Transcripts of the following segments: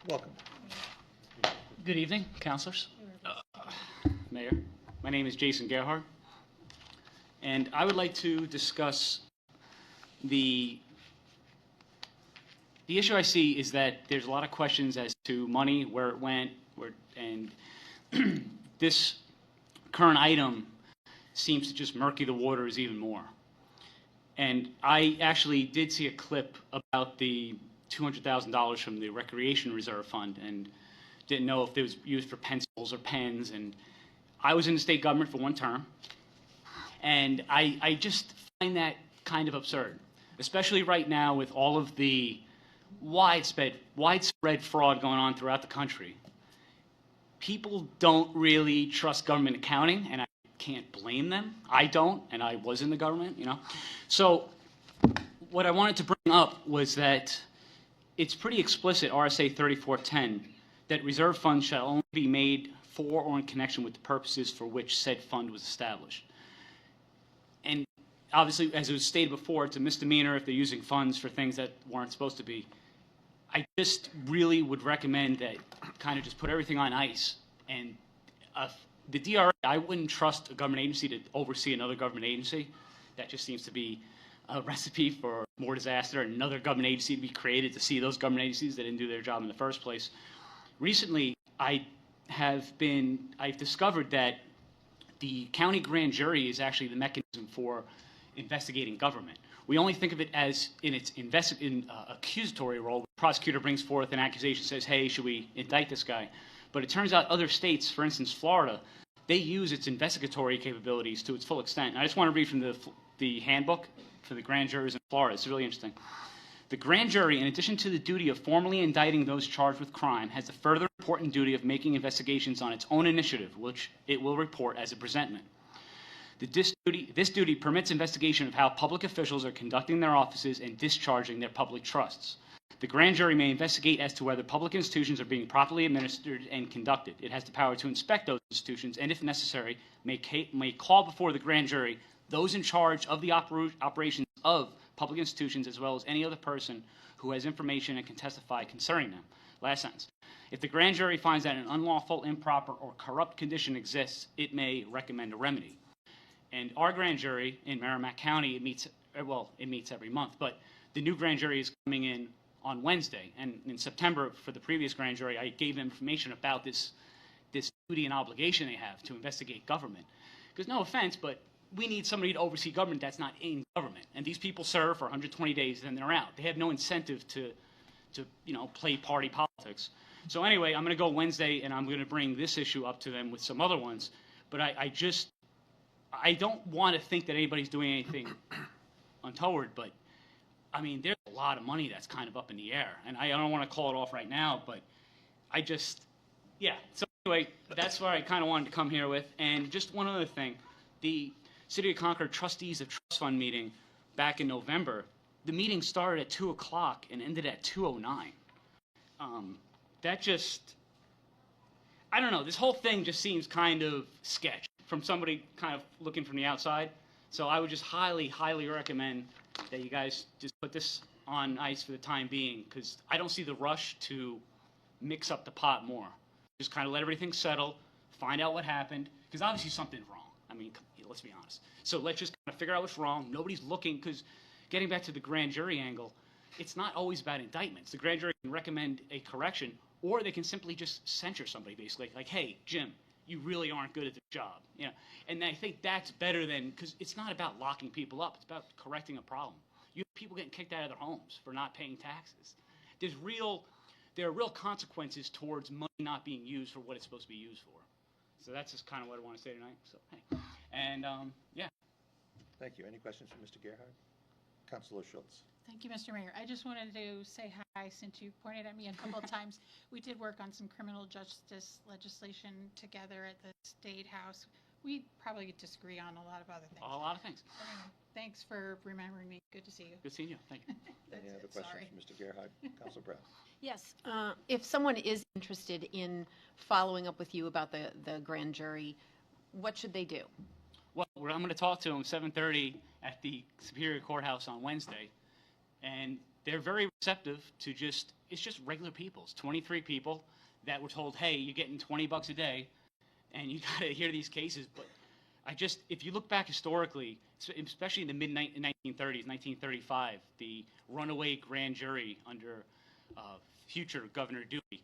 Welcome. Good evening, councilors. Mayor, my name is Jason Gerhard, and I would like to discuss the issue I see is that there's a lot of questions as to money, where it went, and this current item seems to just murky the waters even more. And I actually did see a clip about the $200,000 from the Recreation Reserve Fund and didn't know if it was used for pencils or pens. And I was in the state government for one term, and I just find that kind of absurd, especially right now with all of the widespread fraud going on throughout the country. People don't really trust government accounting, and I can't blame them. I don't, and I was in the government, you know. So what I wanted to bring up was that it's pretty explicit, RSA 3410, that reserve funds shall only be made for or in connection with the purposes for which said fund was established. And obviously, as it was stated before, it's a misdemeanor if they're using funds for things that weren't supposed to be. I just really would recommend that kind of just put everything on ice. And the DRA, I wouldn't trust a government agency to oversee another government agency. That just seems to be a recipe for more disaster, and another government agency to be created to see those government agencies that didn't do their job in the first place. Recently, I've discovered that the county grand jury is actually the mechanism for investigating government. We only think of it as in its accusatory role. The prosecutor brings forth an accusation, says, hey, should we indict this guy? But it turns out other states, for instance, Florida, they use its investigatory capabilities to its full extent. And I just want to read from the handbook for the grand juries in Florida. It's really interesting. The grand jury, in addition to the duty of formally indicting those charged with crime, has the further important duty of making investigations on its own initiative, which it will report as a presentment. This duty permits investigation of how public officials are conducting their offices and discharging their public trusts. The grand jury may investigate as to whether public institutions are being properly administered and conducted. It has the power to inspect those institutions and, if necessary, may call before the grand jury those in charge of the operations of public institutions, as well as any other person who has information and can testify concerning them. Last sentence. If the grand jury finds that an unlawful, improper, or corrupt condition exists, it may recommend a remedy. And our grand jury in Merrimack County, it meets every month, but the new grand jury is coming in on Wednesday. And in September, for the previous grand jury, I gave them information about this duty and obligation they have to investigate government. Because no offense, but we need somebody to oversee government that's not in government. And these people serve for 120 days and then they're out. They have no incentive to play party politics. So anyway, I'm going to go Wednesday and I'm going to bring this issue up to them with some other ones. But I don't want to think that anybody's doing anything untoward, but I mean, there's a lot of money that's kind of up in the air. And I don't want to call it off right now, but So anyway, that's where I kind of wanted to come here with. And just one other thing. The City of Concord Trustees of Trust Fund meeting back in November, the meeting started at 2 o'clock and ended at 2:09. I don't know, this whole thing just seems kind of sketch from somebody kind of looking from the outside. So I would just highly, highly recommend that you guys just put this on ice for the time being, because I don't see the rush to mix up the pot more. Just kind of let everything settle, find out what happened, because obviously something's wrong. I mean, let's be honest. So let's just kind of figure out what's wrong. Nobody's looking, because getting back to the grand jury angle, it's not always about indictments. The grand jury can recommend a correction, or they can simply just censure somebody, basically. Like, hey, Jim, you really aren't good at the job. You know? And I think that's better than, because it's not about locking people up. It's about correcting a problem. You have people getting kicked out of their homes for not paying taxes. There are real consequences towards money not being used for what it's supposed to be used for. So that's just kind of what I want to say tonight. So, hey. And, yeah. Thank you. Any questions for Mr. Gerhard? Councilor Schultz. Thank you, Mr. Mayor. I just wanted to say hi, since you pointed at me a couple of times. We did work on some criminal justice legislation together at the State House. We probably disagree on a lot of other things. A lot of things. Thanks for remembering me. Good to see you. Good seeing you. Thank you. Any other questions for Mr. Gerhard? Councilor Brown. Yes. If someone is interested in following up with you about the grand jury, what should they do? Well, I'm going to talk to them 7:30 at the Superior Courthouse on Wednesday. And they're very receptive to it's just regular people. It's 23 people that were told, hey, you're getting $20 a day, and you got to hear these cases. But if you look back historically, especially in the mid-1930s, 1935, the runaway grand jury under future Governor Dewey,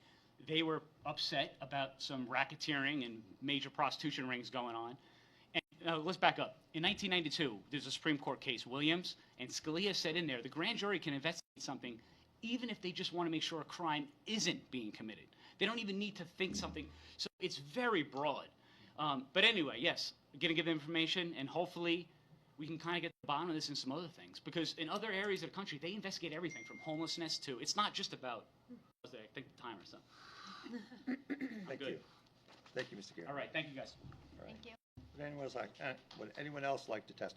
they were upset about some racketeering and major prostitution rings going on. And let's back up. In 1992, there's a Supreme Court case, Williams, and Scalia said in there, the grand jury can investigate something even if they just want to make sure a crime isn't being committed. They don't even need to think something. So it's very broad. But anyway, yes, we're going to give them information, and hopefully we can kind of get to the bottom of this and some other things. Because in other areas of the country, they investigate everything from homelessness to, it's not just about, I think the time or something. Thank you. Thank you, Mr. Gerhart. All right, thank you guys. All right. Would anyone else like to testify?